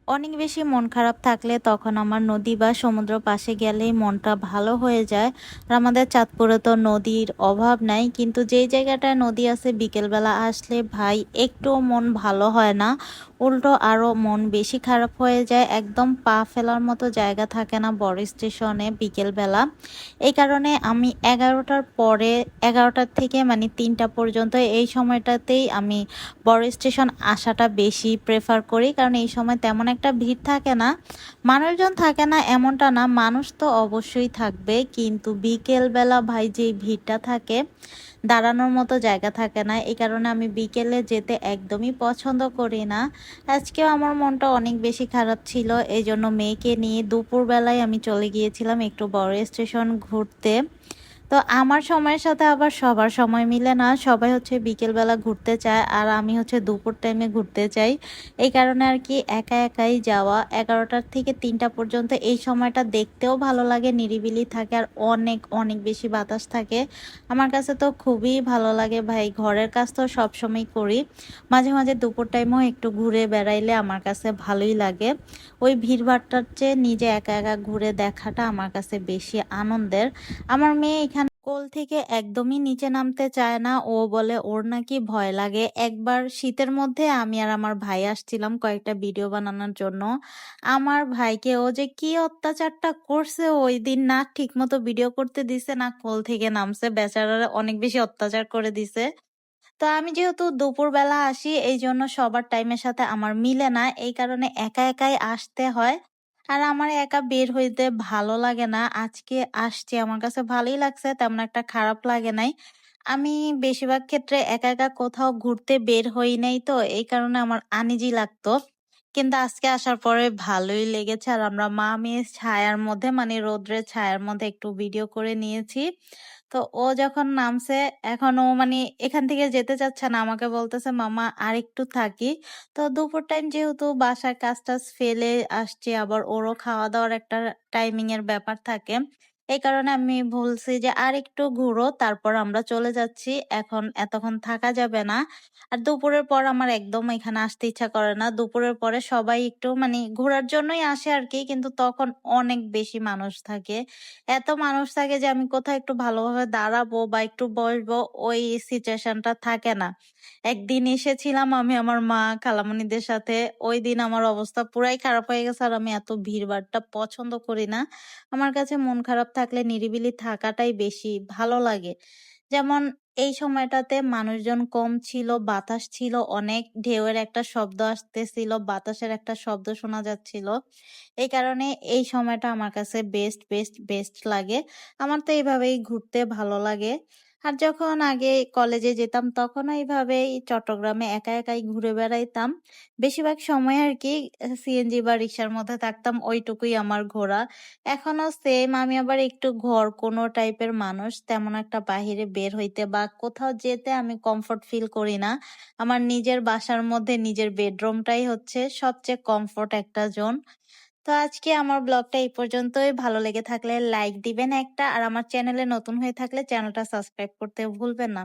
অনেক বেশি মন খারাপ থাকলে তখন আমার নদী বা সমুদ্র পাশে গেলেই মনটা ভালো হয়ে যায়। আর আমাদের চাঁদপুরে তো নদীর অভাব নাই, কিন্তু যেই জায়গাটায় নদী আছে বিকেলবেলা আসলে ভাই একটুও মন ভালো হয় না, উল্টো আরও মন বেশি খারাপ হয়ে যায়। একদম পা ফেলার মতো জায়গা থাকে না বড় স্টেশনে বিকেলবেলা। এই কারণে আমি 11টার পরে, 11টার থেকে মানে 3টা পর্যন্ত এই সময়টাতেই আমি বড় স্টেশন আসাটা বেশি প্রেফার করি, কারণ এই সময় তেমন একটা ভিড় থাকে না, মানুষজন থাকে না এমনটা না, মানুষ তো অবশ্যই থাকবে, কিন্তু বিকেল বেলা ভাই যে ভিড়টা থাকে, দাঁড়ানোর মতো জায়গা থাকে না। এই কারণে আমি বিকেলে যেতে একদমই পছন্দ করি না। আজকেও আমার মনটা অনেক বেশি খারাপ ছিল, এই জন্য মেয়েকে নিয়ে দুপুরবেলায় আমি চলে গিয়েছিলাম একটু বড় স্টেশন ঘুরতে। তো আমার সময়ের সাথে আবার সবার সময় মিলে না, সবাই হচ্ছে বিকেলবেলা ঘুরতে চায় আর আমি হচ্ছে দুপুর টাইমে ঘুরতে চাই। এই কারণে আর কি একা একাই যাওয়া। 11টার থেকে 3টা পর্যন্ত এই সময়টা দেখতেও ভালো লাগে, নিরিবিলি থাকে আর অনেক অনেক বেশি বাতাস থাকে। আমার কাছে তো খুবই ভালো লাগে ভাই, ঘরের কাজ তো সবসময় করি, মাঝে মাঝে দুপুর টাইমেও একটু ঘুরে বেড়াইলে আমার কাছে ভালোই লাগে। ওই ভিড়ভাট্টার চেয়ে নিজে একা একা ঘুরে দেখাটা আমার কাছে বেশি আনন্দের। আমার মেয়ে এখানে কোল থেকে একদমই নিচে নামতে চায় না, ও বলে ওর নাকি ভয় লাগে। একবার শীতের মধ্যে আমি আর আমার ভাই আসছিলাম কয়েকটা ভিডিও বানানোর জন্য, আমার ভাইকে ও যে কি অত্যাচারটা করছে ওই দিন, না ঠিক মতো ভিডিও করতে দিছে না কোল থেকে নামছে, বেচারারা অনেক বেশি অত্যাচার করে দিছে। তো আমি যেহেতু দুপুরবেলা আসি এই জন্য সবার টাইমের সাথে আমার মিলে না, এই কারণে একা একাই আসতে হয়। আর আমার একা বের হইতে ভালো লাগে না, আজকে আসছি আমার কাছে ভালোই লাগছে, তেমন একটা খারাপ লাগে নাই। আমি বেশিরভাগ ক্ষেত্রে একা একা কোথাও ঘুরতে বের হই নাই, তো এই কারণে আমার আনইজি লাগতো। কিন্তু আজকে আসার পরে ভালোই লেগেছে, আর আমরা মা মেয়ে ছায়ার মধ্যে মানে রোদ্রের ছায়ার মধ্যে একটু ভিডিও করে নিয়েছি। তো ও যখন নামছে, এখন ও মানে এখান থেকে যেতে চাচ্ছে না, আমাকে বলতেছে মামা আর একটু থাকি। তো দুপুর টাইম যেহেতু বাসার কাজ টাজ ফেলে আসছে, আবার ওরও খাওয়া দাওয়ার একটা টাইমিং এর ব্যাপার থাকে, এই কারণে আমি বলছি যে আর একটু ঘুরো, তারপর আমরা চলে যাচ্ছি, এখন এতক্ষণ থাকা যাবে না। আর দুপুরের পর আমার একদম এখানে আসতে ইচ্ছা করে না, দুপুরের পরে সবাই একটু মানে ঘোরার জন্যই আসে আর কি, কিন্তু তখন অনেক বেশি মানুষ থাকে, এত মানুষ থাকে যে আমি কোথাও একটু ভালোভাবে দাঁড়াবো বা একটু বসবো ওই সিচুয়েশনটা থাকে না। একদিন এসেছিলাম আমি আমার মা খালামণিদের সাথে, ওই দিন আমার অবস্থা পুরাই খারাপ হয়ে গেছে, আর আমি এত ভিড়ভাট্টা পছন্দ করি না। আমার কাছে মন খারাপ থাকলে নিরিবিলি থাকাটাই বেশি ভালো লাগে। যেমন এই সময়টাতে মানুষজন কম ছিল, বাতাস ছিল অনেক, ঢেউয়ের একটা শব্দ আসতেছিল, বাতাসের একটা শব্দ শোনা যাচ্ছিল। এই কারণে এই সময়টা আমার কাছে বেস্ট বেস্ট বেস্ট লাগে। আমার তো এইভাবেই ঘুরতে ভালো লাগে। আর যখন আগে কলেজে যেতাম তখনও এইভাবেই চট্টগ্রামে একা একাই ঘুরে বেড়াইতাম। বেশিরভাগ সময় আর কি সিএনজি বা রিক্সার মধ্যে থাকতাম, ওইটুকুই আমার ঘোরা। এখনো সেম, আমি আবার একটু ঘর কোনো টাইপের মানুষ, তেমন একটা বাহিরে বের হইতে বা কোথাও যেতে আমি কমফোর্ট ফিল করি না। আমার নিজের বাসার মধ্যে নিজের বেডরুমটাই হচ্ছে সবচেয়ে কমফোর্ট একটা জোন। তো আজকে আমার ব্লগটা এই পর্যন্তই, ভালো লেগে থাকলে লাইক দিবেন একটা, আর আমার চ্যানেলে নতুন হয়ে থাকলে চ্যানেলটা সাবস্ক্রাইব করতে ভুলবেন না।